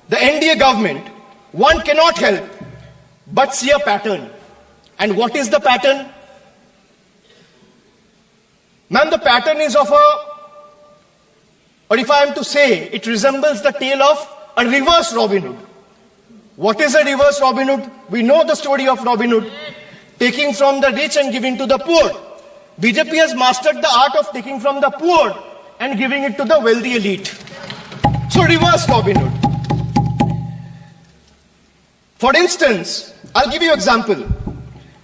the NDA government, one cannot help but see a pattern. And what is the pattern? Ma'am, the pattern is of or if I am to say, it resembles the tale of a reverse Robin Hood. What is a reverse Robin Hood? We know the story of Robin Hood, taking from the rich and giving to the poor. BJP has mastered the art of taking from the poor and giving it to the wealthy elite. So reverse Robin Hood. For instance, I'll give you an example.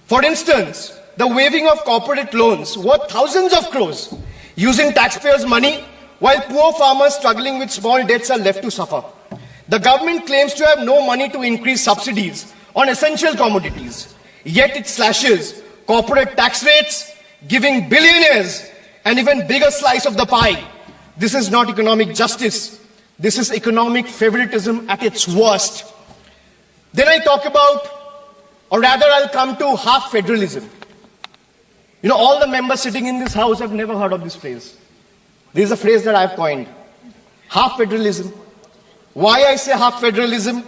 For instance, the waiving of corporate loans worth thousands of crores using taxpayers' money, while poor farmers struggling with small debts are left to suffer. The government claims to have no money to increase subsidies on essential commodities, yet it slashes corporate tax rates, giving billionaires an even bigger slice of the pie. This is not economic justice. This is economic favoritism at its worst. Then I talk about, or rather I'll come to half federalism. You know, all the members sitting in this house have never heard of this phrase. This is a phrase that I've coined. Half federalism. Why I say half federalism?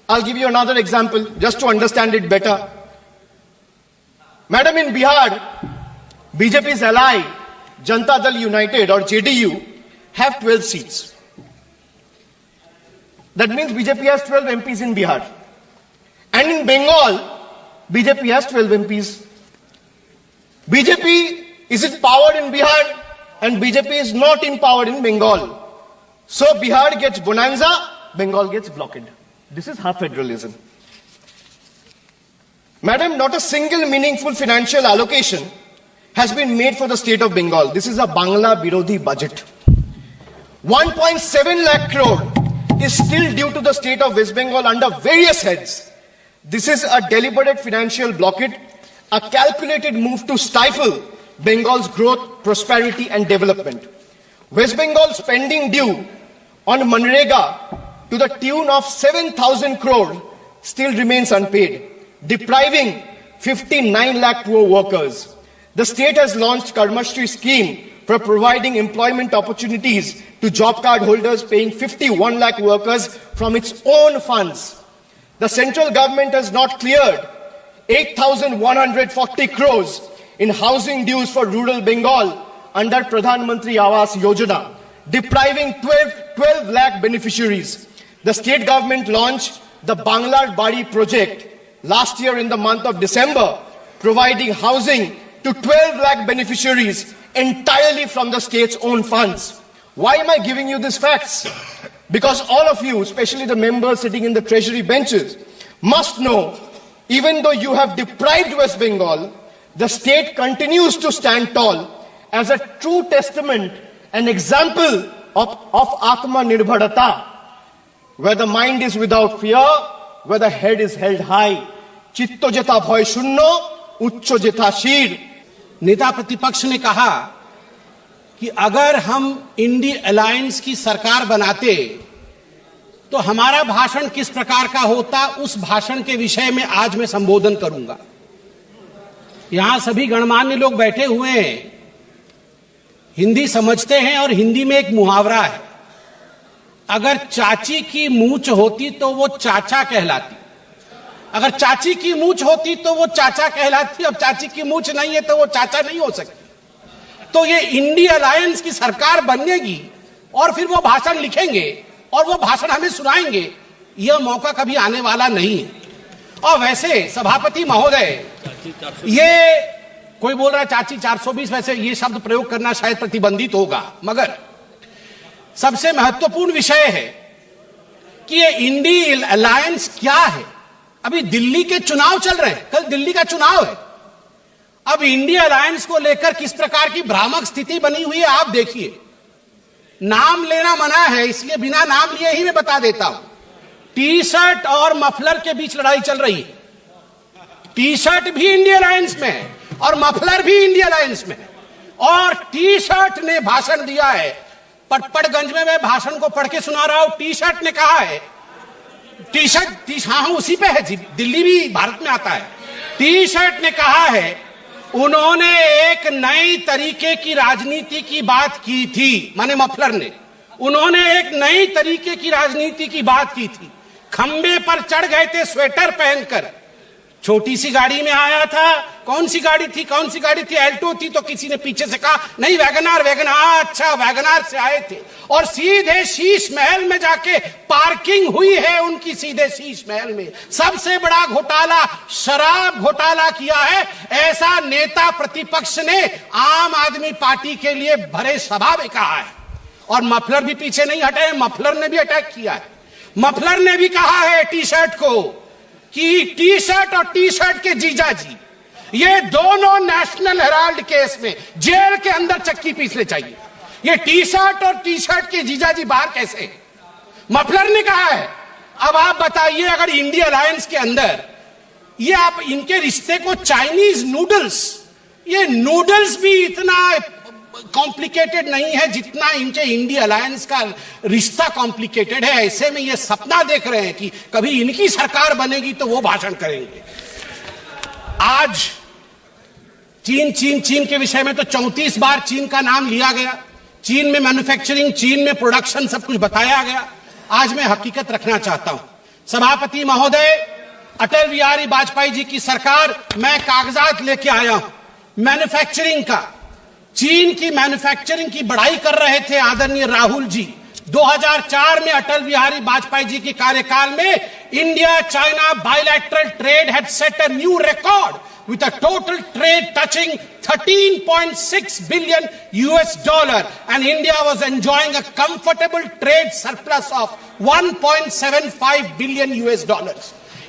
I'll give you another example just to understand it better. Madam, in Bihar, BJP's ally, Janata Dal United or JDU, have 12 seats. That means BJP has 12 MPs in Bihar. And in Bengal, BJP has 12 MPs. BJP is in power in Bihar and BJP is not in power in Bengal. So Bihar gets bonanza, Bengal gets blockade. This is half federalism. Madam, not a single meaningful financial allocation has been made for the state of Bengal. This is a Bangla Birodhi budget. 1.7 lakh crore is still due to the state of West Bengal under various heads. This is a deliberate financial blockade, a calculated move to stifle Bengal's growth, prosperity and development. West Bengal's spending due on Manrega to the tune of 7,000 crore still remains unpaid, depriving 59 lakh poor workers. The state has launched Karmashri scheme for providing employment opportunities to job card holders, paying 51 lakh workers from its own funds. The central government has not cleared 8,140 crores in housing dues for rural Bengal under Pradhan Mantri Awas Yojana, depriving 12 lakh beneficiaries. The state government launched the Banglar Bari project last year in the month of December, providing housing to 12 lakh beneficiaries entirely from the state's own funds. Why am I giving you these facts? Because all of you, especially the members sitting in the treasury benches, must know, even though you have deprived West Bengal, the state continues to stand tall as a true testament, an example of Atma Nirbharata, where the mind is without fear, where the head is held high. Chitto jeta bhoy shunno, uchcho jeta shir. नेता प्रतिपक्ष ने कहा कि अगर हम INDI alliance की सरकार बनाते तो हमारा भाषण किस प्रकार का होता, उस भाषण के विषय में आज मैं संबोधन करूंगा। यहां सभी गणमान्य लोग बैठे हुए हैं, हिंदी समझते हैं और हिंदी में एक मुहावरा है, अगर चाची की मूंछ होती तो वो चाचा कहलाती, अगर चाची की मूंछ होती तो वो चाचा कहलाती, अब चाची की मूंछ नहीं है तो वो चाचा नहीं हो सकती। तो ये इंडी अलायंस की सरकार बनेगी और फिर वो भाषण लिखेंगे और वो भाषण हमें सुनाएंगे, यह मौका कभी आने वाला नहीं है। और वैसे सभापति महोदय, ये कोई बोल रहा है चाची 420, वैसे ये शब्द प्रयोग करना शायद प्रतिबंधित होगा, मगर सबसे महत्वपूर्ण विषय है कि ये इंडी अलायंस क्या है। अभी दिल्ली के चुनाव चल रहे हैं, कल दिल्ली का चुनाव है। अब इंडिया अलायंस को लेकर किस प्रकार की भ्रामक स्थिति बनी हुई है आप देखिए। नाम लेना मना है, इसलिए बिना नाम लिए ही मैं बता देता हूं। टी शर्ट और मफलर के बीच लड़ाई चल रही है। टी शर्ट भी इंडिया अलायंस में है और मफलर भी इंडिया अलायंस में है। और टी शर्ट ने भाषण दिया है, पटपड़गंज में मैं भाषण को पढ़ के सुना रहा हूं। टी शर्ट ने कहा है, टी शर्ट हाँ उसी पे है जी, दिल्ली भी भारत में आता है। टी शर्ट ने कहा है, उन्होंने एक नई तरीके की राजनीति की बात की थी, माने मफलर ने, उन्होंने एक नई तरीके की राजनीति की बात की थी। खंबे पर चढ़ गए थे स्वेटर पहनकर, छोटी सी गाड़ी में आया था। कौन सी गाड़ी थी? एल्टो थी। तो किसी ने पीछे से कहा नहीं वैगनार। अच्छा वैगनार से आए थे और सीधे शीश महल में जाके पार्किंग हुई है उनकी, सीधे शीश महल में। सबसे बड़ा घोटाला शराब घोटाला किया है, ऐसा नेता प्रतिपक्ष ने आम आदमी पार्टी के लिए भरे सभा में कहा है। और मफलर भी पीछे नहीं हटे, मफलर ने भी अटैक किया है। मफलर ने भी कहा है टी शर्ट को कि टी शर्ट और टी शर्ट के जीजा जी, ये दोनों नेशनल हेराल्ड केस में जेल के अंदर चक्की पीसने चाहिए। ये टी शर्ट और टी शर्ट के जीजा जी बाहर कैसे हैं? मफलर ने कहा है। अब आप बताइए, अगर इंडिया अलायंस के अंदर ये आप इनके रिश्ते को चाइनीज नूडल्स, ये नूडल्स भी इतना कॉम्प्लिकेटेड नहीं है जितना इनके इंडिया अलायंस का रिश्ता कॉम्प्लिकेटेड है। ऐसे में ये सपना देख रहे हैं कि कभी इनकी सरकार बनेगी तो वो भाषण करेंगे। आज चीन के विषय में तो 34 बार चीन का नाम लिया गया। चीन में मैन्युफैक्चरिंग, चीन में प्रोडक्शन, सब कुछ बताया गया। आज मैं हकीकत रखना चाहता हूं। सभापति महोदय, अटल बिहारी वाजपेयी जी की सरकार, मैं कागजात लेके आया हूं मैन्युफैक्चरिंग का। चीन की मैन्युफैक्चरिंग की बढ़ाई कर रहे थे आदरणीय राहुल जी। 2004 में अटल बिहारी वाजपेयी जी के कार्यकाल में India China bilateral trade had set a new record with a total trade touching $13.6 billion and India was enjoying a comfortable trade surplus of $1.75 billion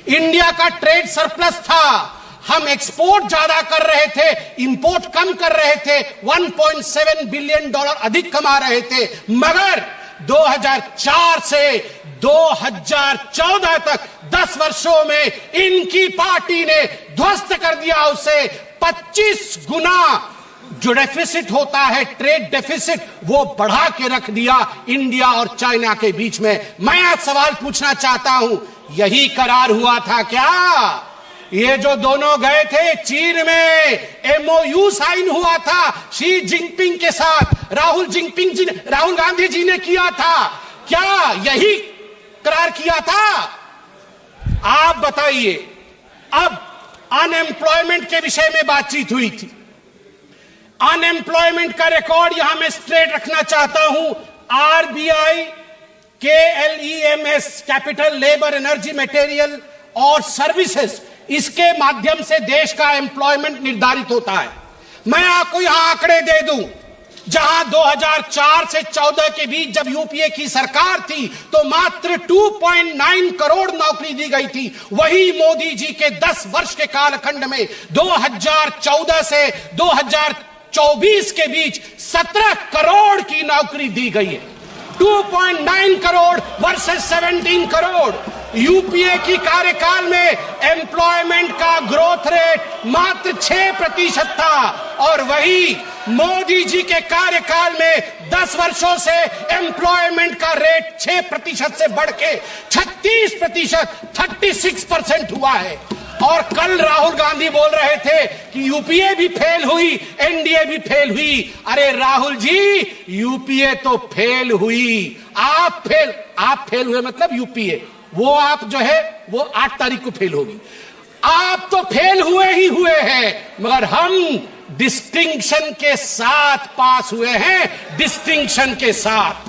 India का ट्रेड सरप्लस था। हम एक्सपोर्ट ज्यादा कर रहे थे, इंपोर्ट कम कर रहे थे, $1.7 बिलियन अधिक कमा रहे थे। मगर 2004 से 2014 तक 10 वर्षों में इनकी पार्टी ने ध्वस्त कर दिया उसे। 25 गुना जो डेफिसिट होता है, ट्रेड डेफिसिट, वो बढ़ा के रख दिया इंडिया और चाइना के बीच में। मैं आज सवाल पूछना चाहता हूं, यही करार हुआ था क्या? ये जो दोनों गए थे चीन में, MOU साइन हुआ था शी जिनपिंग के साथ, राहुल गांधी जी ने किया था क्या? यही करार किया था? आप बताइए। अब अनएम्प्लॉयमेंट के विषय में बातचीत हुई थी। अनएम्प्लॉयमेंट का रिकॉर्ड यहां मैं स्ट्रेट रखना चाहता हूं। RBI, KLEMS, capital, labour, energy, material और सर्विसेज, इसके माध्यम से देश का एम्प्लॉयमेंट निर्धारित होता है। मैं आपको यहां आंकड़े दे दूं, जहां 2004 से 14 के बीच जब यूपीए की सरकार थी तो मात्र 2.9 करोड़ नौकरी दी गई थी। वही मोदी जी के 10 वर्ष के कालखंड में 2014 से 2024 के बीच 17 करोड़ की नौकरी दी गई है। 2.9 करोड़ वर्सेस 17 करोड़। यूपीए की कार्यकाल में एम्प्लॉयमेंट का ग्रोथ रेट मात्र 6% था और वही मोदी जी के कार्यकाल में 10 वर्षों से एम्प्लॉयमेंट का रेट 6% से बढ़ के 36%, 36% हुआ है। और कल राहुल गांधी बोल रहे थे कि यूपीए भी फेल हुई, एनडीए भी फेल हुई। अरे राहुल जी, यूपीए तो फेल हुई, आप फेल हुए मतलब यूपीए, वो आप जो है वो 8 तारीख को फेल होगी। आप तो फेल हुए ही हुए हैं, मगर हम डिस्टिंक्शन के साथ पास हुए हैं, डिस्टिंक्शन के साथ।